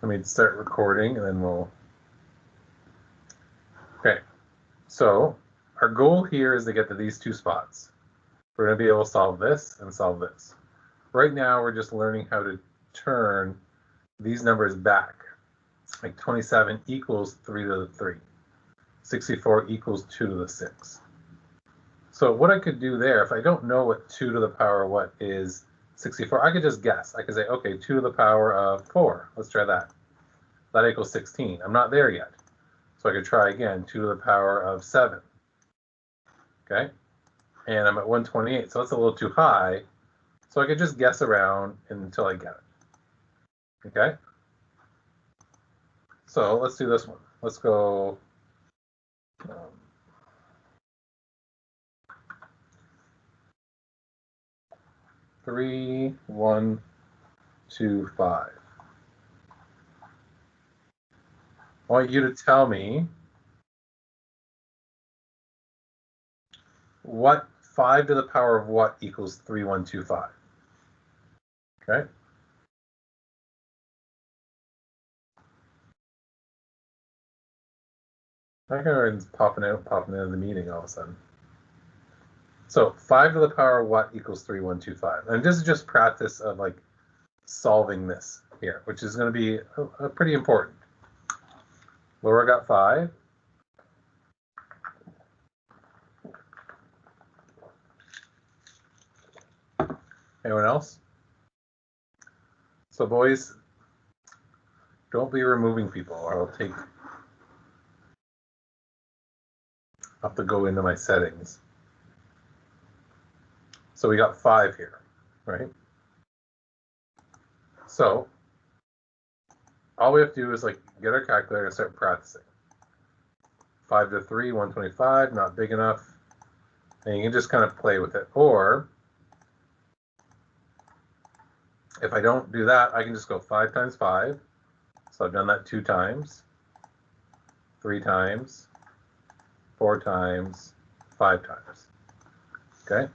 Let me start recording and then we'll... Okay, so our goal here is to get to these two spots. We're going to be able to solve this and solve this. Right now, we're just learning how to turn these numbers back. Like 27 equals 3 to the 3. 64 equals 2 to the 6. So what I could do there, if I don't know what 2 to the power of what is 64, I could just guess. I could say, okay, 2 to the power of 4. Let's try that. That equals 16. I'm not there yet. So I could try again, 2 to the power of 7. Okay? And I'm at 128, so that's a little too high. So I could just guess around until I get it. Okay? So let's do this one. Let's go 3, 1, 2, 5. I want you to tell me what 5 to the power of what equals 3, 1, 2, 5. Okay? I can already popping into the meeting all of a sudden. So 5 to the power of what equals 3, 1, 2, 5. And this is just practice of like solving this here, which is going to be a pretty important. Laura got 5. Anyone else? So boys, don't be removing people or I'll have to go into my settings. So we got 5 here, right? So all we have to do is like get our calculator and start practicing. 5 to 3, 125, not big enough. And you can just kind of play with it. Or if I don't do that, I can just go 5 times 5. So I've done that 2 times, 3 times, 4 times, 5 times. Okay?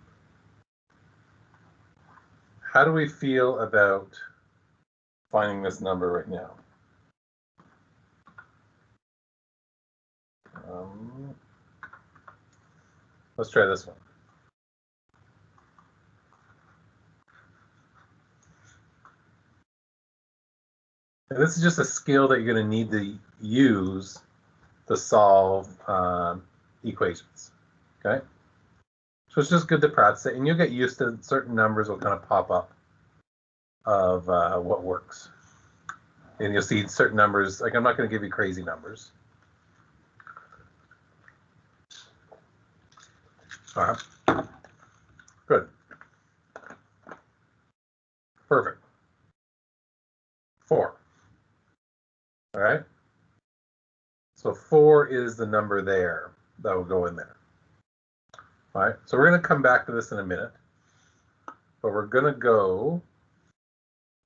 How do we feel about finding this number right now? Let's try this one. And this is just a skill that you're going to need to use to solve equations. Okay? So it's just good to practice it, and you'll get used to certain numbers will kind of pop up of what works. And you'll see certain numbers, like I'm not going to give you crazy numbers. All right. Good. Perfect. 4. All right. So 4 is the number there that will go in there. All right. So we're going to come back to this in a minute, but we're going to go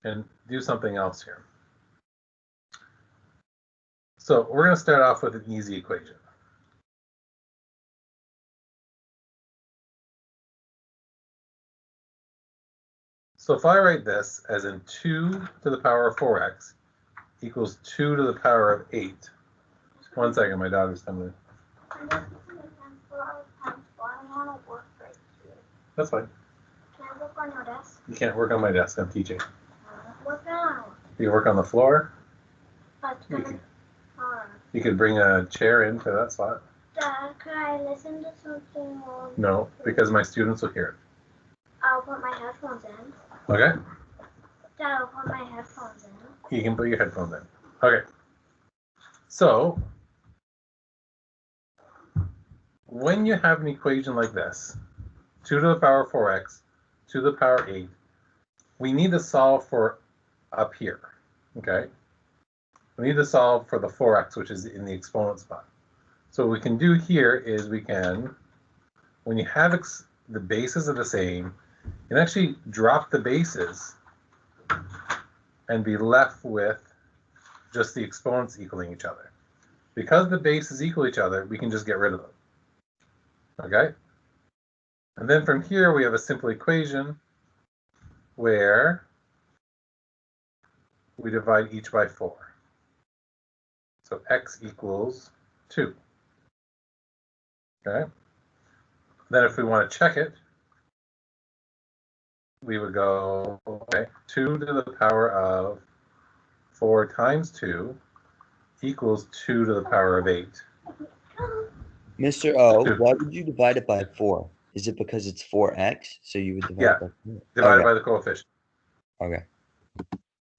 and do something else here. So we're going to start off with an easy equation. So if I write this as in 2 to the power of 4x equals 2 to the power of 8. One second, my daughter's coming in. That's fine. Can I work on your desk? You can't work on my desk, I'm teaching. What now? You work on the floor? You could bring a chair into that spot. Dad, could I listen to something? No, because my students will hear it. I'll put my headphones in. Okay. Dad, I'll put my headphones in. You can put your headphones in. Okay. So, when you have an equation like this, 2 to the power of 4x, 2 to the power of 8, we need to solve for up here, okay? We need to solve for the 4x, which is in the exponent spot. So what we can do here is we can, when you have the bases are the same, you can actually drop the bases and be left with just the exponents equaling each other. Because the bases equal each other, we can just get rid of them. Okay? And then from here, we have a simple equation where we divide each by 4. So x equals 2. Okay. Then if we want to check it, we would go, okay, 2 to the power of 4 times 2 equals 2 to the power of 8. Mr. O, why would you divide it by 4? Is it because it's 4x? So you would divide it by 4? Divided by the coefficient. Okay.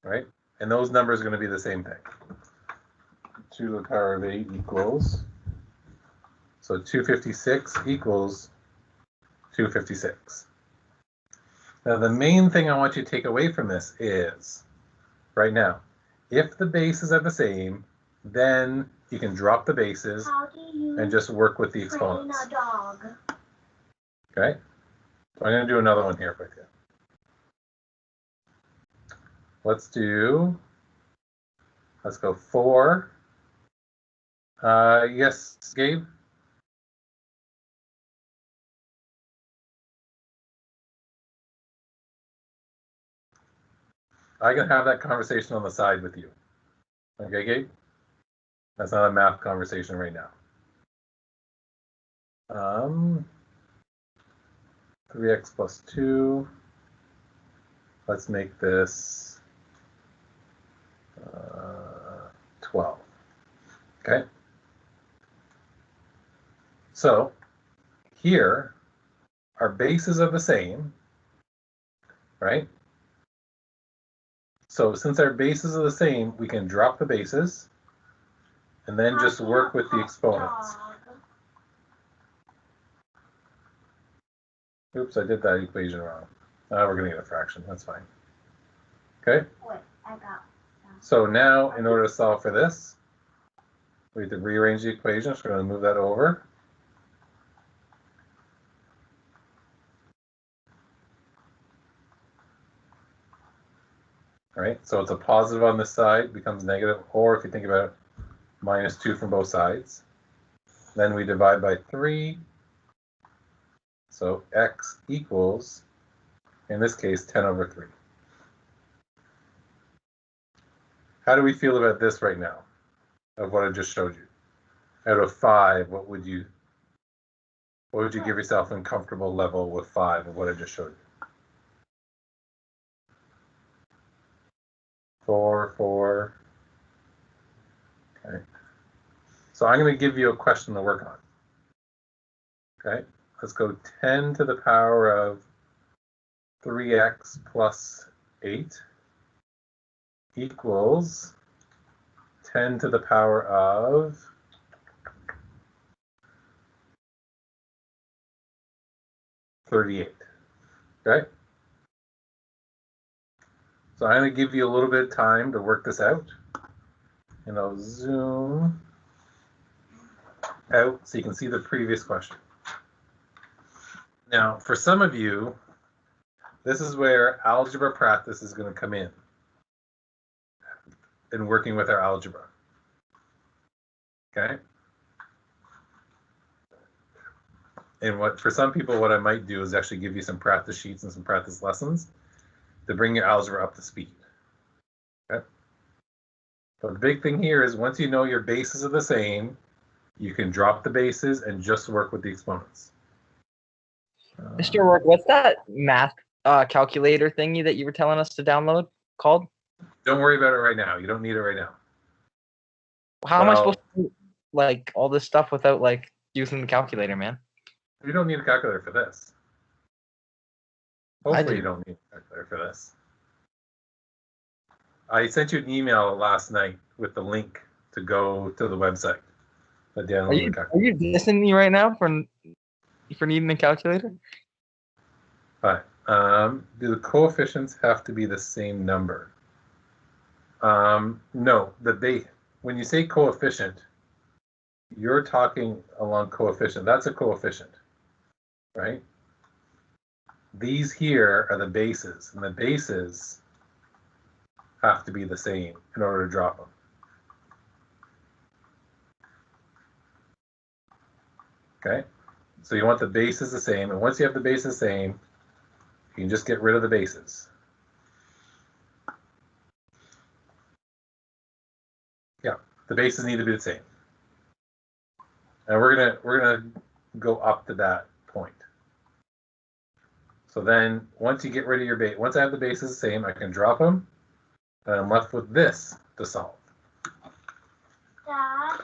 Right? And those numbers are going to be the same thing. 2 to the power of 8 equals, so 256 equals 256. Now the main thing I want you to take away from this is, right now, if the bases are the same, then you can drop the bases and just work with the exponents. Train a dog. Okay? So I'm going to do another one here with you. Let's go 4. Yes, Gabe? I can have that conversation on the side with you. Okay, Gabe? That's not a math conversation right now. 3x plus 2. Let's make this 12. Okay? So here, our bases are the same, right? So since our bases are the same, we can drop the bases and then just work with the exponents. Oops, I did that equation wrong. We're going to get a fraction. That's fine. Okay? Wait, I got some. So now, in order to solve for this, we have to rearrange the equation. So we're going to move that over. All right, so it's a positive on this side, becomes negative, or if you think about it, minus 2 from both sides. Then we divide by 3. So x equals, in this case, 10 over 3. How do we feel about this right now, of what I just showed you? Out of 5, what would you give yourself in comfortable level with 5 of what I just showed you? 4, 4. Okay. So I'm going to give you a question to work on. Okay. Let's go 10 to the power of 3x plus 8 equals 10 to the power of 38. Okay? So I'm going to give you a little bit of time to work this out. And I'll zoom out so you can see the previous question. Now, for some of you, this is where algebra practice is going to come in working with our algebra. Okay? And for some people, what I might do is actually give you some practice sheets and some practice lessons to bring your algebra up to speed. Okay? But the big thing here is once you know your bases are the same, you can drop the bases and just work with the exponents. Mr. Rourke, what's that math calculator thingy that you were telling us to download called? Don't worry about it right now. You don't need it right now. How am I supposed to do, like, all this stuff without, like, using the calculator, man? You don't need a calculator for this. Hopefully you don't need a calculator for this. I sent you an email last night with the link to go to the website. Are you dissing me right now for needing a calculator? All right. Do the coefficients have to be the same number? No. When you say coefficient, you're talking along coefficient. That's a coefficient, right? These here are the bases, and the bases have to be the same in order to drop them. Okay, so you want the bases the same, and once you have the bases the same, you can just get rid of the bases. Yeah. The bases need to be the same. And we're gonna go up to that point. So then once you get rid of your base, once I have the bases the same, I can drop them, and I'm left with this to solve. Dad,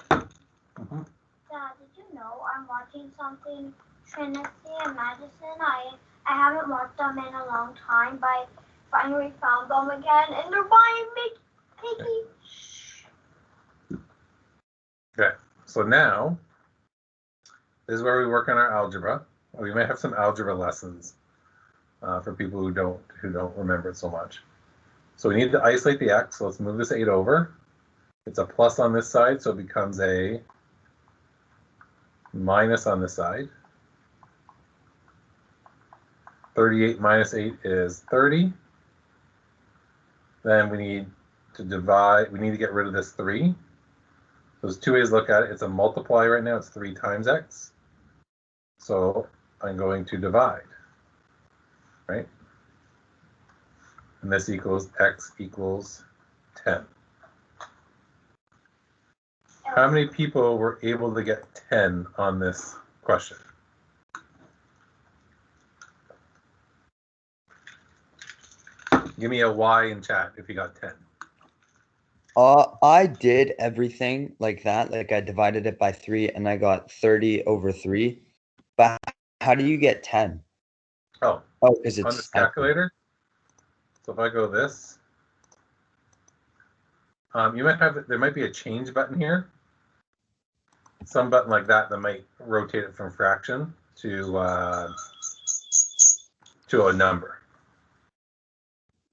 Mhm. Dad, did you know I'm watching something Trinity and Madison? I haven't watched them in a long time, but I finally found them again, and they're buying Mickey. Okay, so now this is where we work on our algebra. We may have some algebra lessons for people who don't remember it so much. So we need to isolate the x. So let's move this 8 over. It's a plus on this side, so it becomes a minus on this side. 38 minus 8 is 30. Then we need to divide. We need to get rid of this 3. There's two ways to look at it. It's a multiply right now. It's 3 times x. So I'm going to divide, right? And this equals x equals 10. How many people were able to get 10 on this question? Give me a Y in chat if you got 10. I did everything like that. Like I divided it by 3 and I got 30 over 3. But how do you get 10? Oh, because on it's this calculator. So if I go this, you might have, there might be a change button here. Some button like that might rotate it from fraction to a number.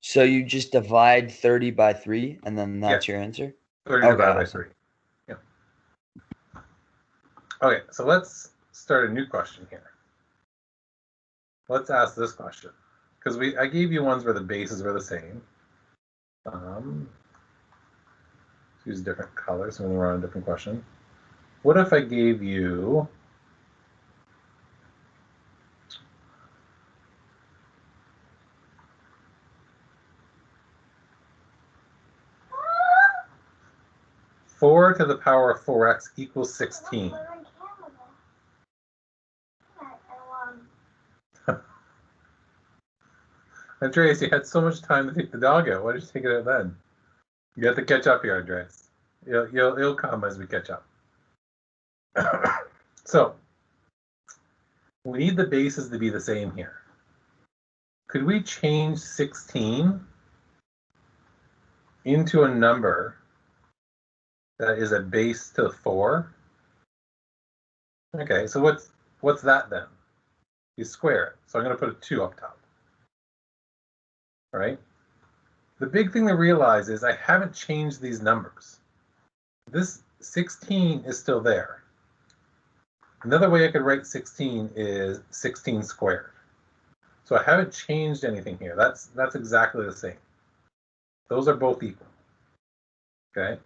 So you just divide 30 by 3 and then that's your answer? 30 Okay, divided by awesome. 3. Yeah. Okay, so let's start a new question here. Let's ask this question. Because I gave you ones where the bases were the same. Let's use different colors when we're on a different question. What if I gave you four to the power of 4x equals 16? Andreas, you had so much time to take the dog out. Why did you take it out then? You have to catch up here, Andreas. It'll come as we catch up. So we need the bases to be the same here. Could we change 16 into a number that is a base to 4? Okay, so what's that then? You square it. So I'm going to put a 2 up top. Right? The big thing to realize is I haven't changed these numbers. This 16 is still there. Another way I could write 16 is 16 squared. So I haven't changed anything here. That's exactly the same. Those are both equal. Okay?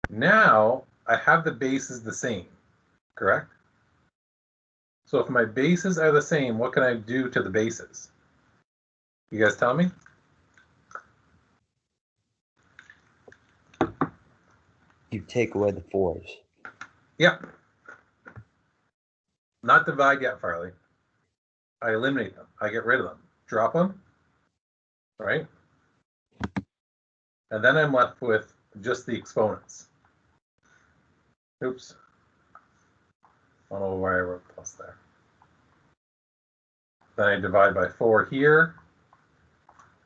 Now I have the bases the same, correct? So if my bases are the same, what can I do to the bases? You guys tell me? You take away the 4s. Yep. Not divide yet, Farley. I eliminate them. I get rid of them. Drop them. Right? And then I'm left with just the exponents. Oops. I don't know why I wrote plus there. Then I divide by 4 here.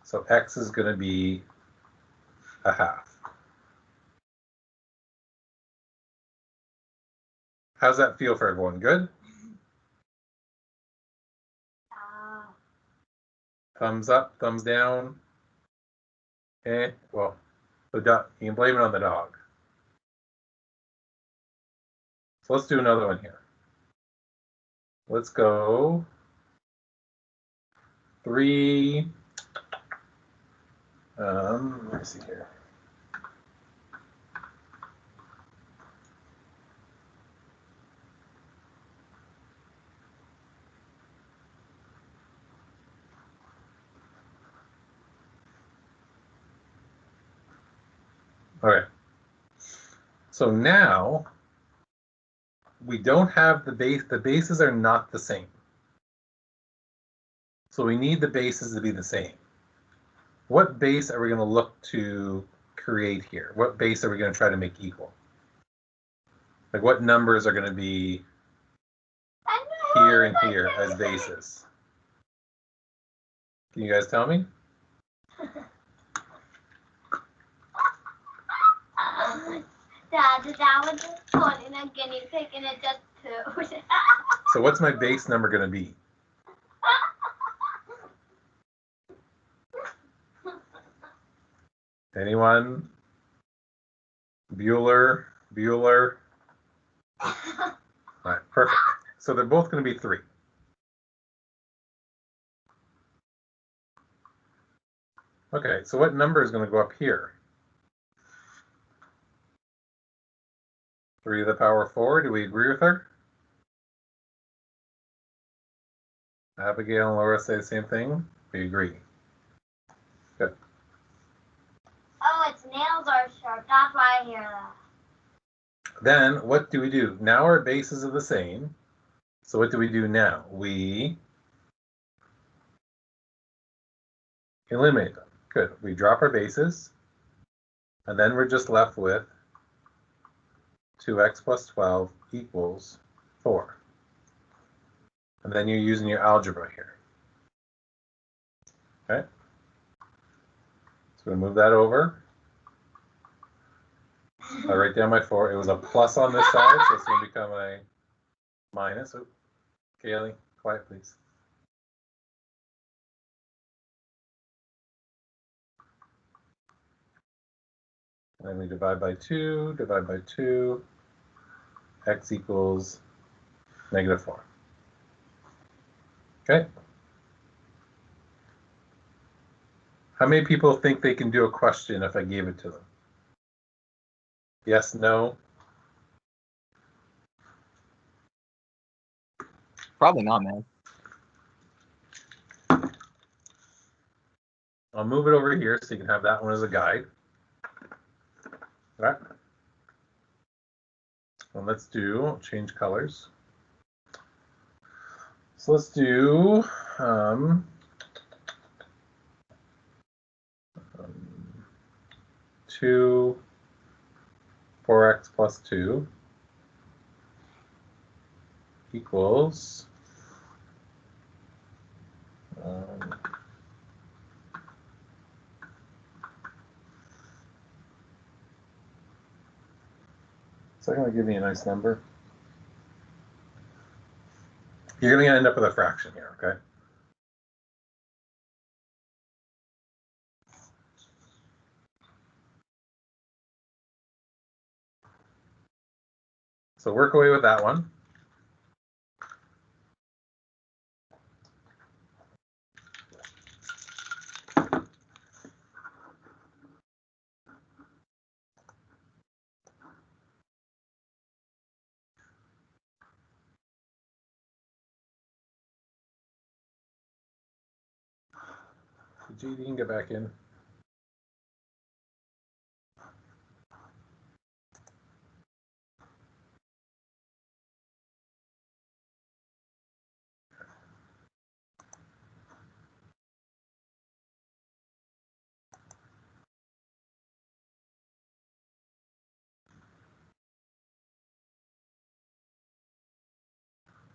So x is going to be a half. How's that feel for everyone? Good? Thumbs up, thumbs down. Well, the dog, you can blame it on the dog. So let's do another one here. Let's go 3. Let me see here. Okay. So now we don't have the base. The bases are not the same. So we need the bases to be the same. What base are we going to look to create here? What base are we going to try to make equal? Like what numbers are going to be here and here as bases? Can you guys tell me? Dad, that was just fun in a guinea pig and it just pooped. So what's my base number going to be? Anyone? Bueller? All right, perfect. So they're both going to be 3. Okay, so what number is going to go up here? 3 to the power 4. Do we agree with her? Abigail and Laura say the same thing. We agree. Good. Oh, its nails are sharp. That's why I hear that. Then what do we do? Now our bases are the same. So what do we do now? We eliminate them. Good. We drop our bases. And then we're just left with 2x plus 12 equals 4. And then you're using your algebra here. Okay. So we'll move that over. I write down my 4. It was a plus on this side, so it's going to become a minus. Oh, Kaylee, quiet, please. And then we divide by 2, x equals -4. Okay. How many people think they can do a question if I gave it to them? Yes, no? Probably not, man. I'll move it over here so you can have that one as a guide. All right. And let's change colors. So let's do 2, 4x plus 2 equals so I'm going to give me a nice number. You're going to end up with a fraction here, okay? So work away with that one. G, you can get back in.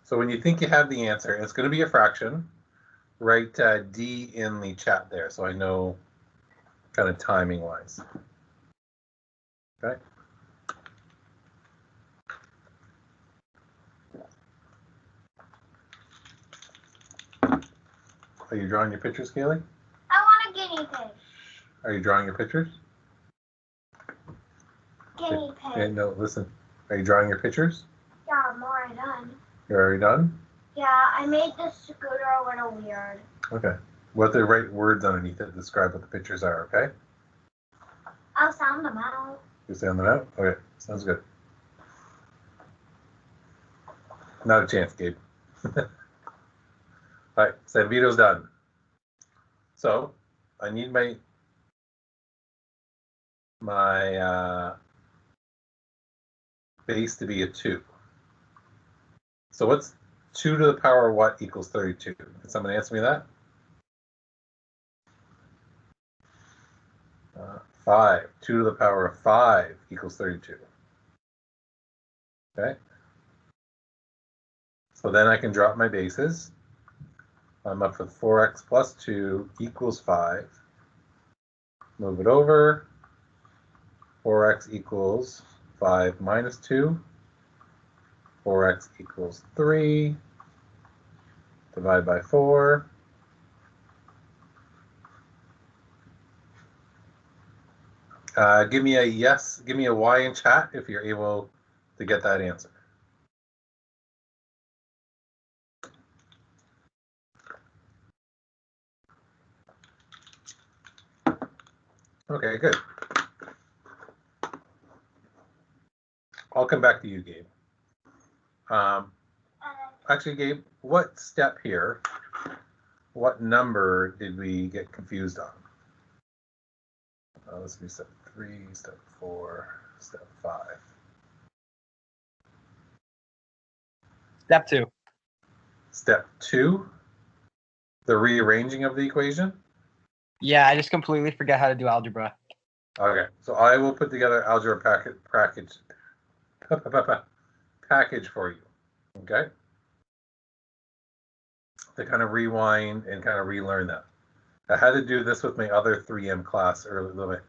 So when you think you have the answer, it's going to be a fraction. Write D in the chat there so I know kind of timing wise. Okay. Are you drawing your pictures, Kaylee? I want a guinea pig. Are you drawing your pictures? Guinea pig. Okay, no, listen. Are you drawing your pictures? Yeah, I'm already done. You're already done? Yeah, I made the scooter a little weird. Okay. What the right words underneath it describe what the pictures are, okay? I'll sound them out. You sound them out? Okay, sounds good. Not a chance, Gabe. All right, Sanvito's done. So I need my my base to be a 2. So what's 2 to the power of what equals 32? Can someone answer me that? 5. 2 to the power of 5 equals 32. Okay. So then I can drop my bases. I'm up with 4x plus 2 equals 5. Move it over. 4x equals 5 minus 2. 4x equals 3. Divide by 4. Give me a yes, give me a Y in chat if you're able to get that answer. Okay, good. I'll come back to you, Gabe. Actually, Gabe, what step here, what number did we get confused on? Let's do step 3, step 4, step 5. Step 2. Step 2, the rearranging of the equation. Yeah, I just completely forget how to do algebra. Okay, so I will put together algebra package for you. Okay, to kind of rewind and kind of relearn that. I had to do this with my other 3M class earlier,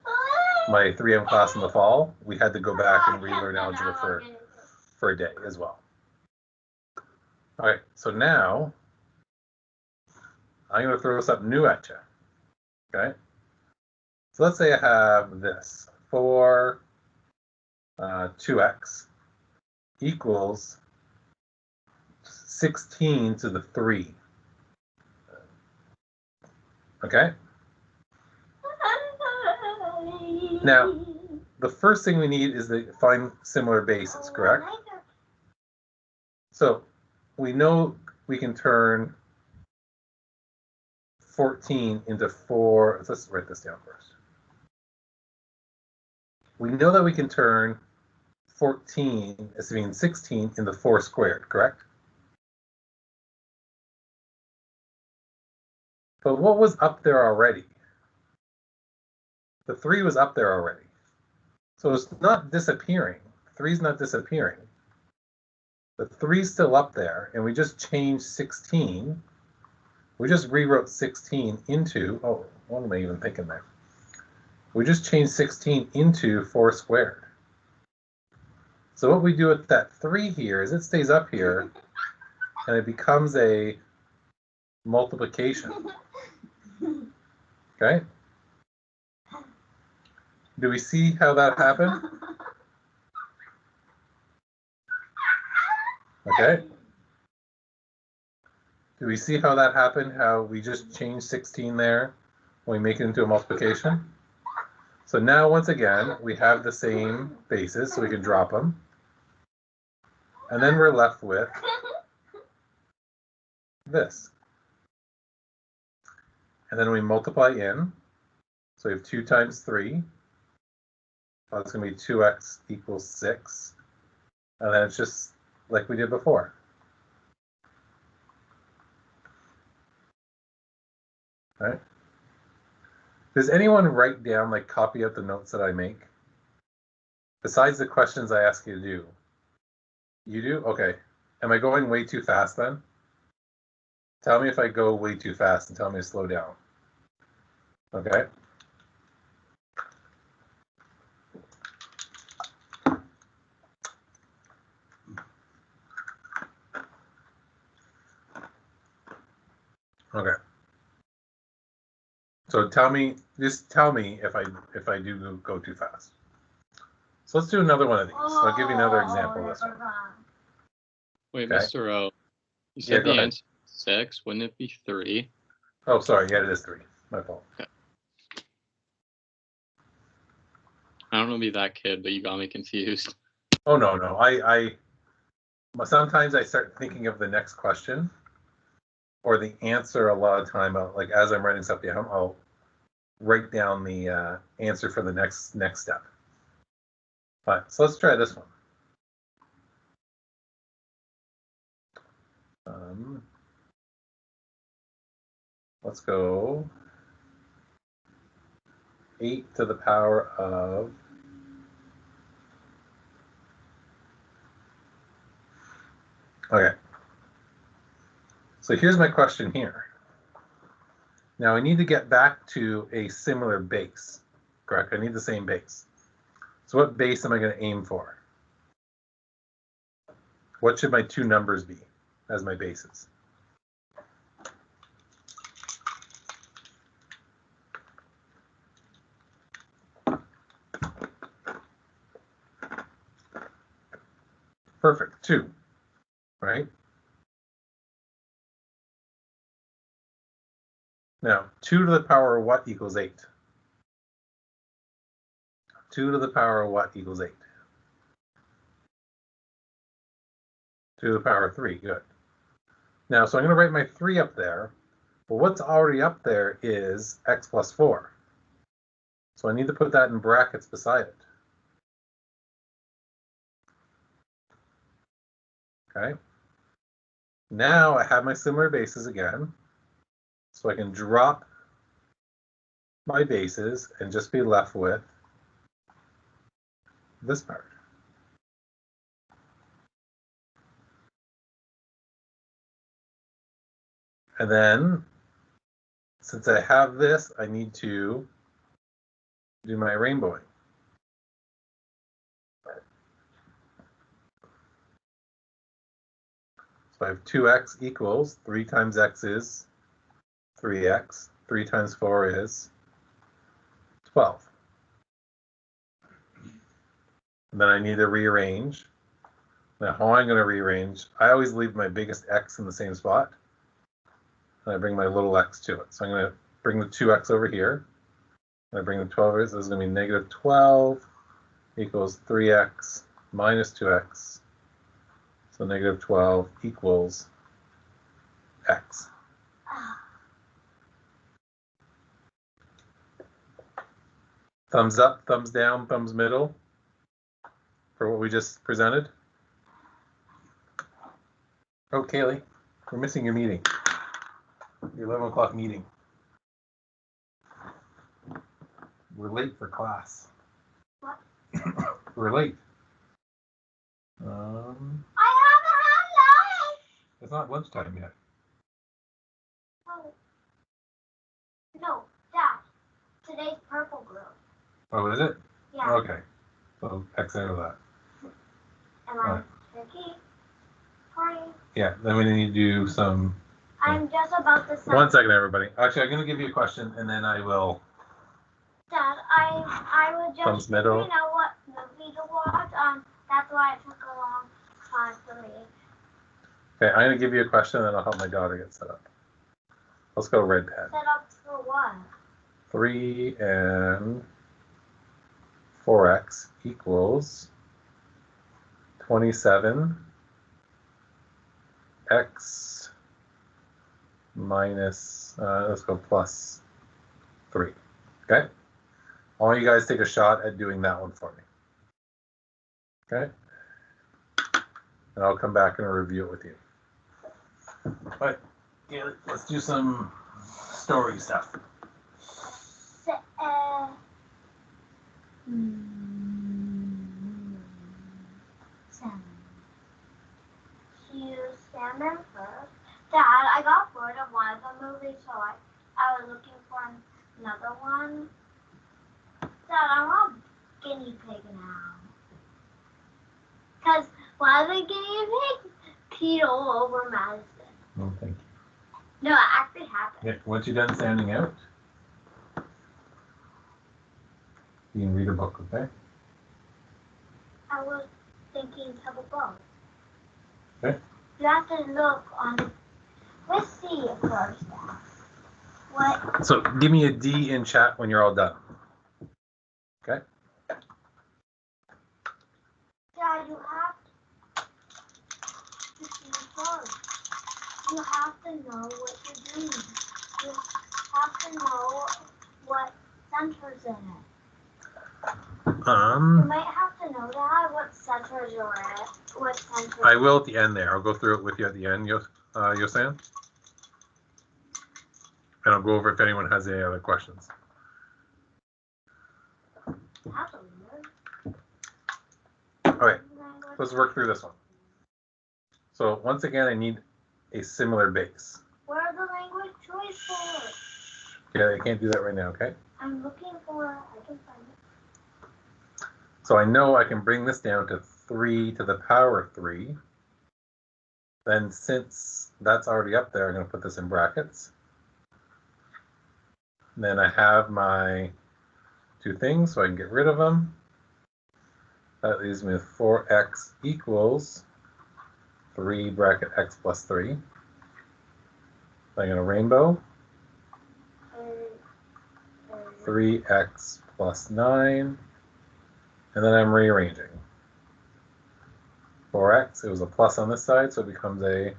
my 3M class in the fall. We had to go back and relearn algebra for a day as well. All right, so now I'm going to throw something new at you. Okay, so let's say I have this 4 2x equals 16 to the 3. Okay. Now, the first thing we need is to find similar bases, correct? So we know we can turn 14 into 4. Let's write this down first. We know that we can turn 14 as being 16 into 4 squared, correct? But what was up there already? The 3 was up there already. So it's not disappearing. 3 is not disappearing. The 3 is still up there, and we just changed 16. We just rewrote 16 into, oh, what am I even thinking there? We just changed 16 into 4 squared. So what we do with that 3 here is it stays up here, and it becomes a multiplication. Okay? Do we see how that happened? Okay. Do we see how that happened? How we just changed 16 there when we make it into a multiplication? So now, once again, we have the same bases, so we can drop them. And then we're left with this. And then we multiply in. So we have 2 times 3. That's going to be 2x equals 6. And then it's just like we did before. All right. Does anyone write down, like copy out the notes that I make? Besides the questions I ask you to do. You do? Okay. Am I going way too fast then? Tell me if I go way too fast and tell me to slow down. Okay. Okay. So tell me, just tell me if I do go too fast. So let's do another one of these. I'll give you another example of this one. Wait, Okay. Mr. O, you Yeah, said go the ahead. answer is 6. Wouldn't it be 3? Oh, sorry. Yeah, it is 3. My fault. I don't want to be that kid, but you got me confused. Oh, no. I sometimes I start thinking of the next question or the answer a lot of time. Like as I'm writing stuff down, I'll write down the answer for the next step. All right, so let's try this one. Let's go 8 to the power of okay. So here's my question here. Now I need to get back to a similar base, correct? I need the same base. So what base am I going to aim for? What should my two numbers be as my bases? Perfect, 2, right? Now, 2 to the power of what equals 8? 2 to the power of what equals 8? 2 to the power of 3, good. Now, so I'm going to write my 3 up there. Well, what's already up there is x plus 4. So I need to put that in brackets beside it. Okay. Now I have my similar bases again. So I can drop my bases and just be left with this part. And then, since I have this, I need to do my rainbowing. So I have 2x equals 3 times x is 3x. 3 times 4 is 12. And then I need to rearrange. Now, how I'm going to rearrange, I always leave my biggest x in the same spot. And I bring my little x to it. So I'm going to bring the 2x over here. And I bring the 12 over. So this is going to be negative 12 equals 3x minus 2x. So negative 12 equals x. Thumbs up, thumbs down, thumbs middle for what we just presented. Oh, Kaylee, we're missing your meeting. Your 11 o'clock meeting. We're late for class. What? We're late. I haven't had lunch. It's not lunchtime yet. Oh. No, Dad. Today's purple girl. Oh, is it? Yeah. Okay. So X out of that. Am I tricky for you? Yeah, then we need to do some. I'm just about to send. 1 second, everybody. Actually, I'm going to give you a question, and then I will. Dad, I was just Thumbs middle. figuring out what movie to watch. That's why it took a long time for me. Okay, I'm going to give you a question, and then I'll help my daughter get set up. Let's go red pen. Set up for what? 3 and 4x equals 27 x minus, let's go plus 3. Okay? I want you guys to take a shot at doing that one for me. Okay? And I'll come back and review it with you. All right, yeah, let's do some story stuff. Salmon. Choose salmon first. Dad, I got bored of one of the movies, so I was looking for another one. Dad, I want guinea pig now. Because one of the guinea pigs peed all over Madison. Oh, thank you. No, it actually happened. Yeah, once you're done standing out, you can read a book, okay? I was thinking of a book. Okay. You have to look on the. Let's see it first. Dad. What? So give me a D in chat when you're all done. Okay? Dad, you have to see it first. You have to know what you're doing. You have to know what centers in it. You Um, might have to know that, what centers are it. What centers. I will at the end there. I'll go through it with you at the end, Yosan. And I'll go over if anyone has any other questions. That's a weird Okay, language. let's work through this one. So once again, I need a similar base. Where are the language choice for? Yeah, I can't do that right now, okay? I'm looking for it. I can find it. So I know I can bring this down to 3 to the power 3. Then since that's already up there, I'm going to put this in brackets. Then I have my two things, so I can get rid of them. That leaves me with 4x equals 3 bracket x plus 3. I'm going to rainbow. 3x plus 9. And then I'm rearranging. 4x, it was a plus on this side, so it becomes a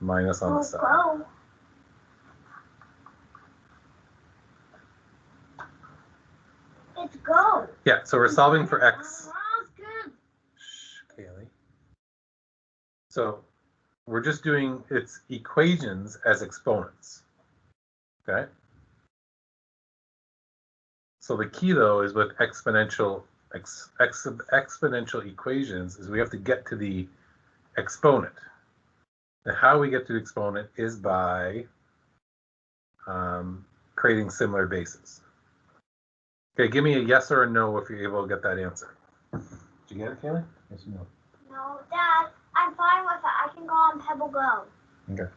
minus on this side. Go. It's go. Yeah, so we're solving for x. That's good. Shh, Kaylee. So we're just doing its equations as exponents. Okay? So the key though is with exponential exponential equations is we have to get to the exponent. And how we get to the exponent is by creating similar bases. Okay, give me a yes or a no if you're able to get that answer. Did you get it, Kaylee? Yes or no? No, Dad, I'm fine with it. I can go on Pebble Go. Okay.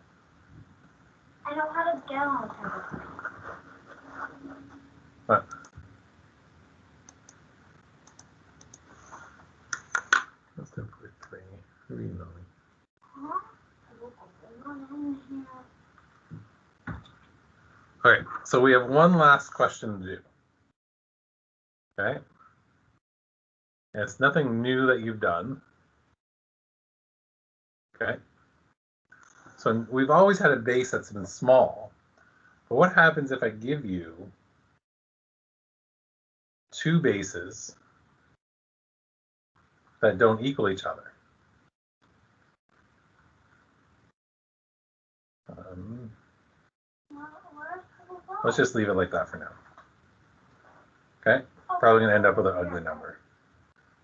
I know how to get on Pebble Go. What? Let's do 3. Read on. Huh? Okay, so we have one last question to do. Okay? And it's nothing new that you've done. Okay? So we've always had a base that's been small. But what happens if I give you two bases that don't equal each other? Let's just leave it like that for now. Okay? Probably going to end up with an ugly number.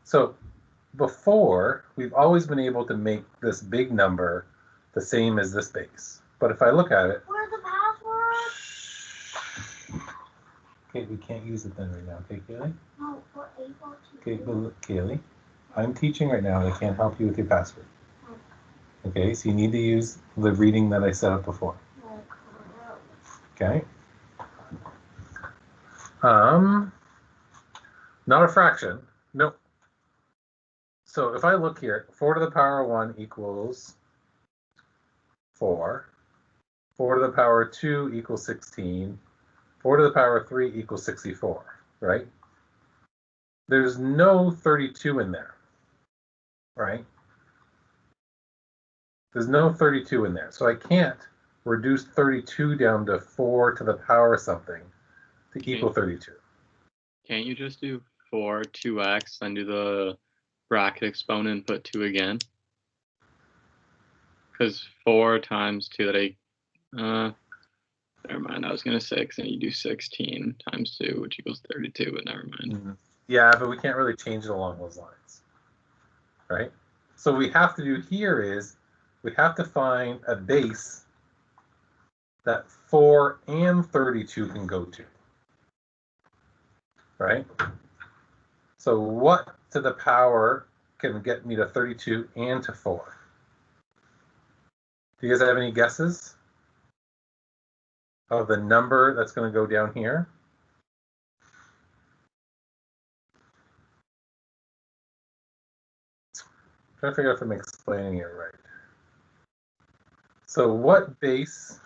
So before, we've always been able to make this big number the same as this base. But if I look at it, Where's the password? okay, we can't use it then right now. Okay, Kaylee? No, we're able to. Okay, but Kaylee, I'm teaching right now and I can't help you with your password. Okay, so you need to use the reading that I set up before. Okay. Not a fraction. Nope. So if I look here, 4 to the power 1 equals 4. 4 to the power 2 equals 16. 4 to the power 3 equals 64, right? There's no 32 in there, right? There's no 32 in there. So I can't reduce 32 down to 4 to the power something to equal 32. Can't you just do 4, 2x, then do the bracket exponent and put 2 again? Because 4 times 2, that never mind, I was going to say, because then you do 16 times 2, which equals 32, but never mind. Mm-hmm. Yeah, but we can't really change it along those lines, right? So what we have to do here is we have to find a base that 4 and 32 can go to, right? So what to the power can get me to 32 and to 4? Do you guys have any guesses of the number that's going to go down here? I'm trying to figure out if I'm explaining it right. So what base,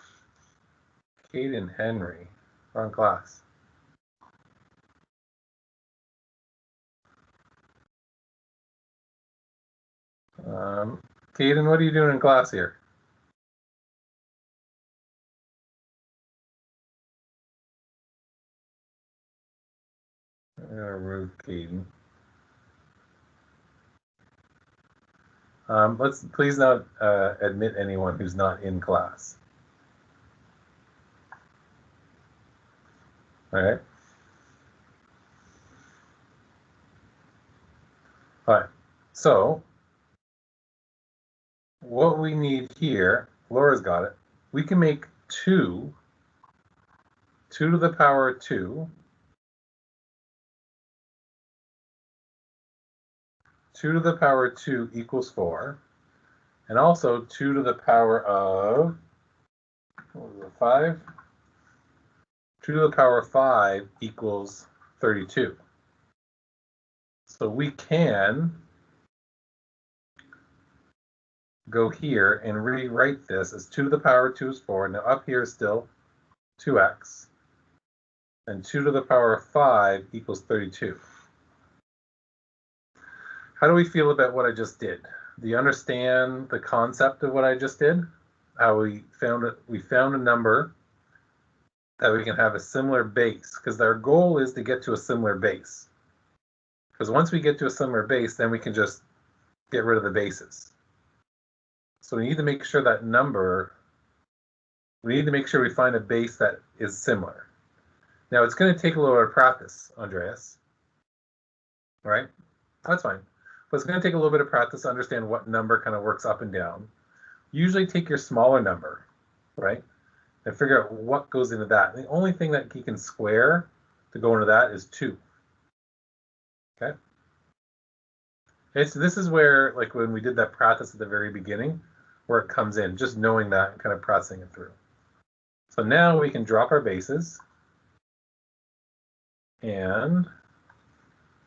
Caden Henry, wrong class. Caden, what are you doing in class here? Remove Caden. Let's please not admit anyone who's not in class. All right. All right. So what we need here, Laura's got it. We can make 2 to the power of 2, 2 to the power of 2 equals 4, and also 2 to the power of, what was it, 5? 2 to the power of 5 equals 32. So we can go here and rewrite this as 2 to the power of 2 is 4. Now up here is still 2x. And 2 to the power of 5 equals 32. How do we feel about what I just did? Do you understand the concept of what I just did? How we found it? We found a number that we can have a similar base, because our goal is to get to a similar base. Because once we get to a similar base, then we can just get rid of the bases. So we need to make sure that number, we need to make sure we find a base that is similar. Now it's going to take a little bit of practice, Andreas. All right, that's fine. But it's going to take a little bit of practice to understand what number kind of works up and down. Usually take your smaller number, right, and figure out what goes into that. And the only thing that you can square to go into that is 2. Okay. This is where, like when we did that practice at the very beginning, where it comes in, just knowing that and kind of pressing it through. So now we can drop our bases. And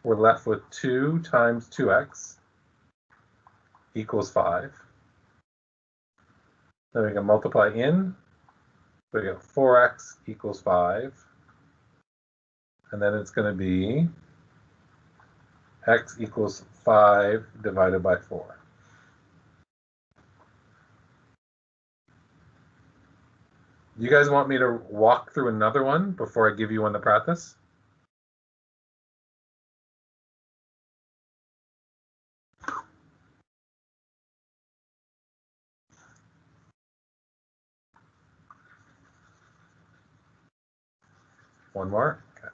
we're left with 2 times 2x equals 5. Then we can multiply in. We get 4x equals 5. And then it's going to be x equals 5 divided by 4. Do you guys want me to walk through another one before I give you one to practice? One more? Okay.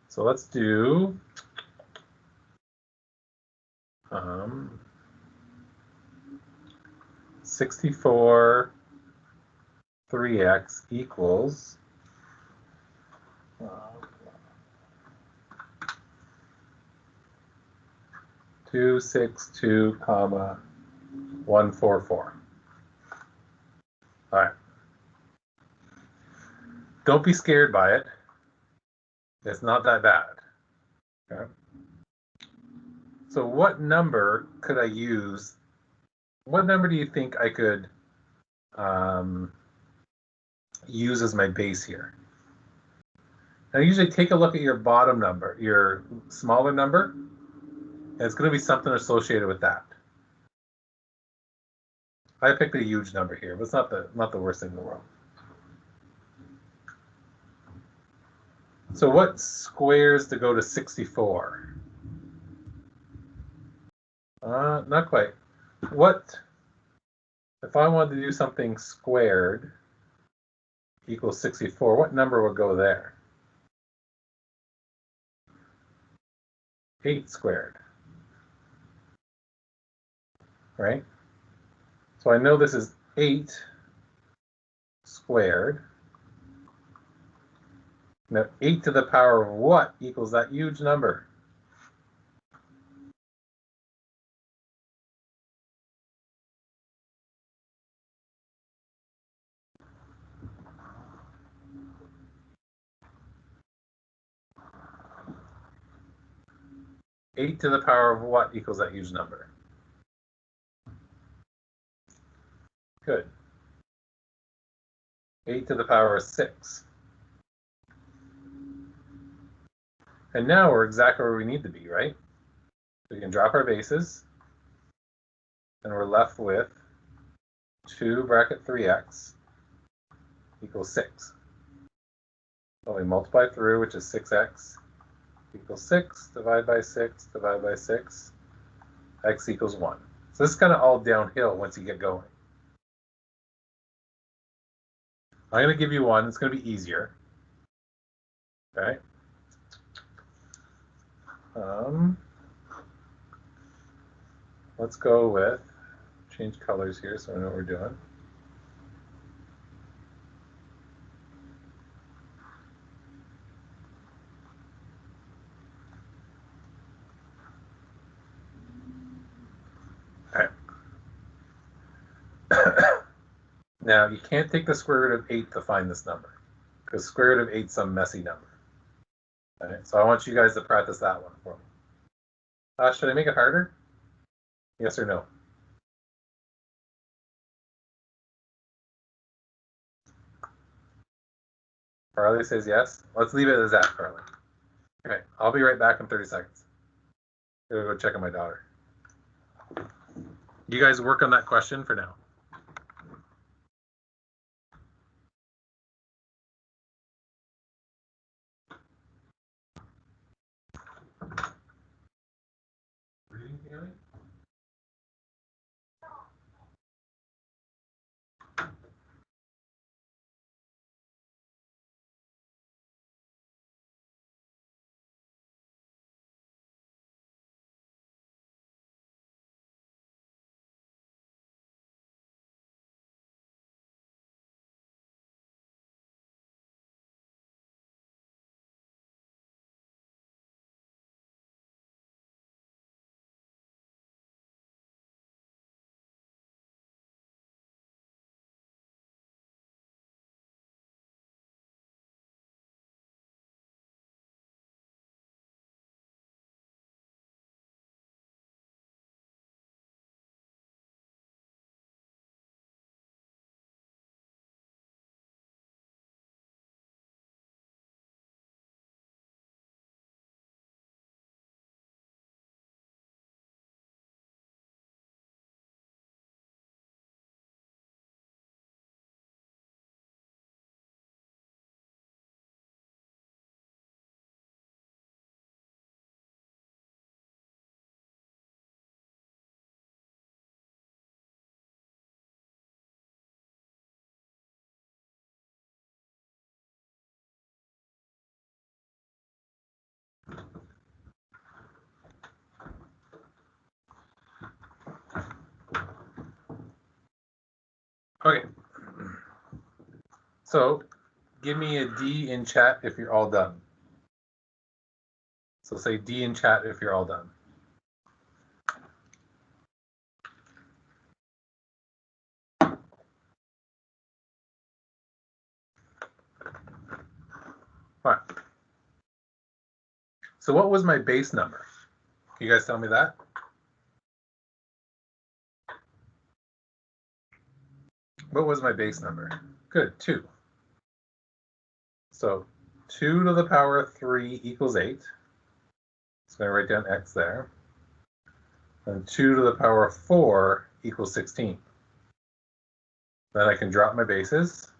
So let's do 64 3x equals 262, 144. All right. Don't be scared by it. It's not that bad. Okay. So what number could I use? What number do you think I could use as my base here? Now usually take a look at your bottom number, your smaller number, and it's going to be something associated with that. I picked a huge number here, but it's not the worst thing in the world. So what squares to go to 64? Not quite. What if I wanted to do something squared equals 64? What number would go there? 8 squared. Right? So I know this is 8 squared. Now 8 to the power of what equals that huge number? Eight to the power of what equals that huge number? Good. 8 to the power of 6. And now we're exactly where we need to be, right? We can drop our bases, and we're left with 2 bracket 3x equals 6. So we multiply through, which is 6x equals 6, divide by 6, divide by 6, x equals 1. So this is kind of all downhill once you get going. I'm going to give you one. It's going to be easier. Okay. Let's go with, change colors here so I know what we're doing. Now, you can't take the square root of 8 to find this number, because square root of 8 is some messy number. Okay, so I want you guys to practice that one for me. Should I make it harder? Yes or no? Carly says yes. Let's leave it as that, Carly. Okay, I'll be right back in 30 seconds. I'm gonna go check on my daughter. You guys work on that question for now. Okay. So give me a D in chat if you're all done. So say D in chat if you're all done. All right. So what was my base number? Can you guys tell me that? What was my base number? Good, 2. So 2 to the power of 3 equals 8. So I'm going to write down x there. And 2 to the power of 4 equals 16. Then I can drop my bases.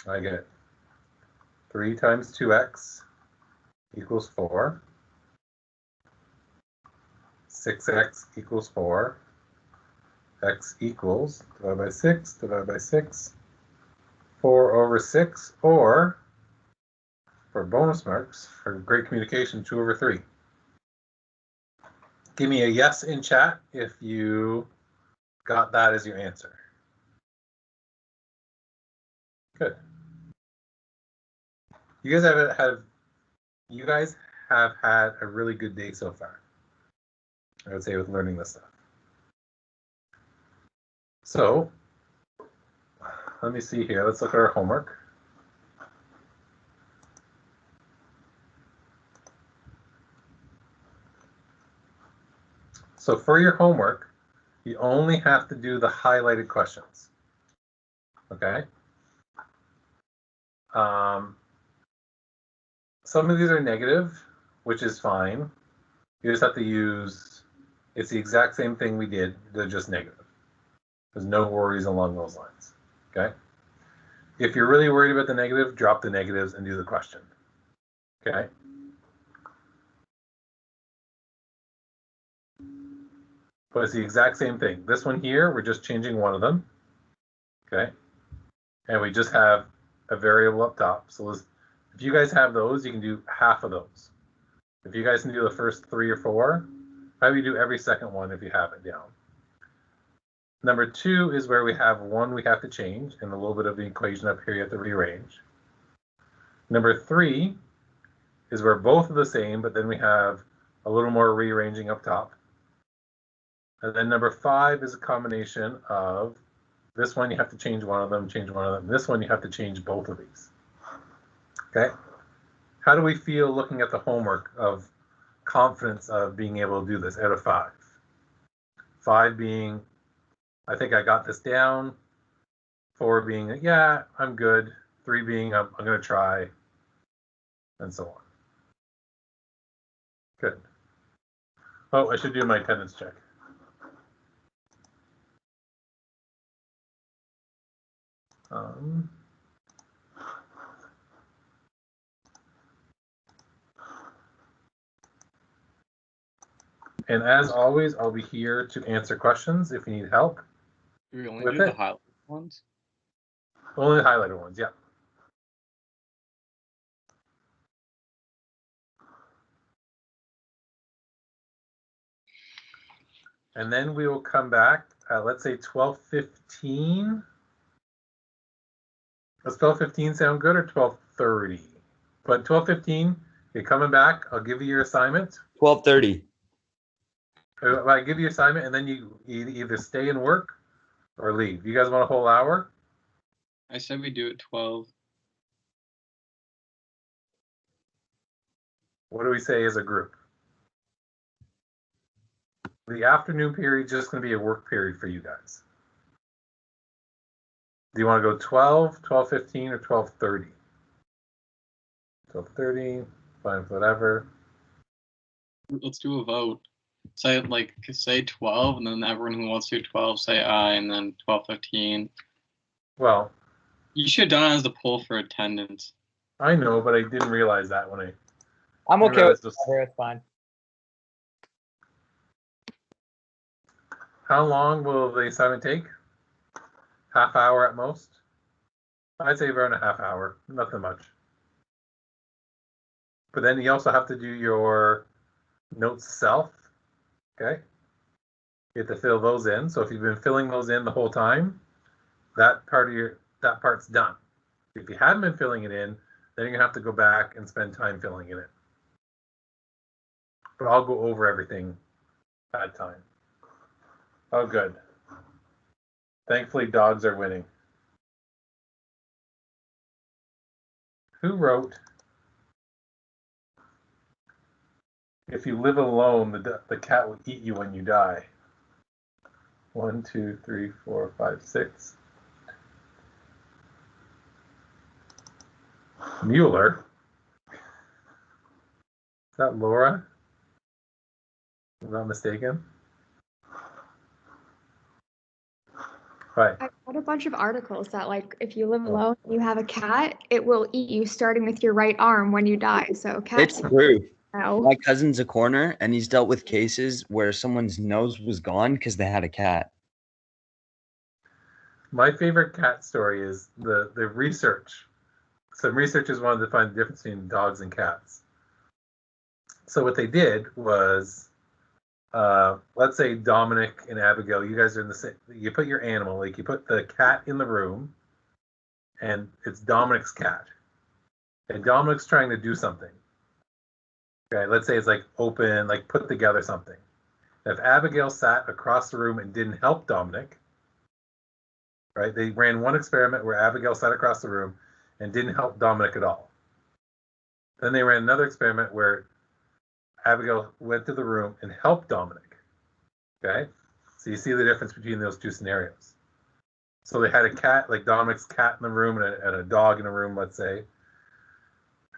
I get 3 times 2x equals 4. 6x equals 4. X equals, divided by 6, divided by 6, 4 over 6, or, for bonus marks, for great communication, 2 over 3. Give me a yes in chat if you got that as your answer. Good. You guys have had a really good day so far, I would say, with learning this stuff. So let me see here. Let's look at our homework. So for your homework, you only have to do the highlighted questions. Okay. Some of these are negative, which is fine. You just have to use, it's the exact same thing we did, they're just negative. There's no worries along those lines. Okay? If you're really worried about the negative, drop the negatives and do the question. Okay? But it's the exact same thing. This one here, we're just changing one of them. Okay? And we just have a variable up top. So if you guys have those, you can do half of those. If you guys can do the first 3 or 4, maybe do every second one if you have it down. Number 2 is where we have one we have to change, and a little bit of the equation up here you have to rearrange. Number 3 is where both are the same, but then we have a little more rearranging up top. And then number 5 is a combination of this one you have to change one of them, change one of them. This one you have to change both of these. Okay? How do we feel looking at the homework of confidence of being able to do this out of 5? 5 being, I think I got this down. 4 being, yeah, I'm good. 3 being, I'm going to try, and so on. Good. Oh, I should do my attendance check. And as always, I'll be here to answer questions if you need help. Do we only With do the it? highlighted ones? Only the highlighted ones, yeah. And then we will come back at, let's say, 12:15. Does 12:15 sound good, or 12:30? But 12:15, you're coming back. I'll give you your assignment. 12:30. I give you assignment, and then you either stay and work or leave. You guys want a whole hour? I said we do it 12. What do we say as a group? The afternoon period is just going to be a work period for you guys. Do you want to go 12, 12:15, or 12:30? 12:30, fine, whatever. Let's do a vote. Say 12, and then everyone who wants to do 12 say aye, and then 12:15. Well, You should have done it as the poll for attendance. I know, but I didn't realize that when I'm I okay with realized whatever, it's fine. How long will the assignment take? Half hour at most? I'd say around a half hour, nothing much. But then you also have to do your notes self, okay? You have to fill those in. So if you've been filling those in the whole time, that part's done. If you haven't been filling it in, then you're gonna have to go back and spend time filling it in. But I'll go over everything that time. Oh, good. Thankfully, dogs are winning. Who wrote, "If you live alone, the cat will eat you when you die"? 1, 2, 3, 4, 5, 6. Mueller. Is that Laura? If I'm not mistaken. Right. I read a bunch of articles that, like, if you live alone and you have a cat, it will eat you starting with your right arm when you die. So cats. It's true. No. My cousin's a corner, and he's dealt with cases where someone's nose was gone because they had a cat. My favorite cat story is the research. Some researchers wanted to find the difference between dogs and cats. So what they did was, let's say Dominic and Abigail, you guys are in the same, you put your animal, like you put the cat in the room, and it's Dominic's cat. And Dominic's trying to do something. Okay, let's say it's like open, like put together something. If Abigail sat across the room and didn't help Dominic, right? They ran one experiment where Abigail sat across the room and didn't help Dominic at all. Then they ran another experiment where Abigail went to the room and helped Dominic. Okay? So you see the difference between those two scenarios. So they had a cat, like Dominic's cat in the room and a dog in a room, let's say.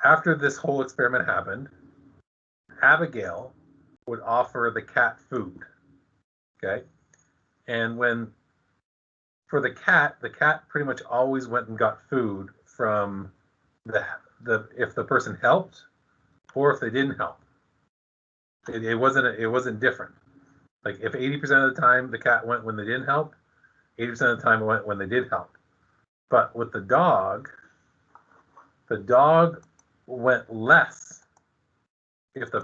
After this whole experiment happened, Abigail would offer the cat food. Okay? And when For the cat pretty much always went and got food from the if the person helped or if they didn't help. It wasn't different. Like if 80% of the time the cat went when they didn't help, 80% of the time it went when they did help. But with the dog went less if the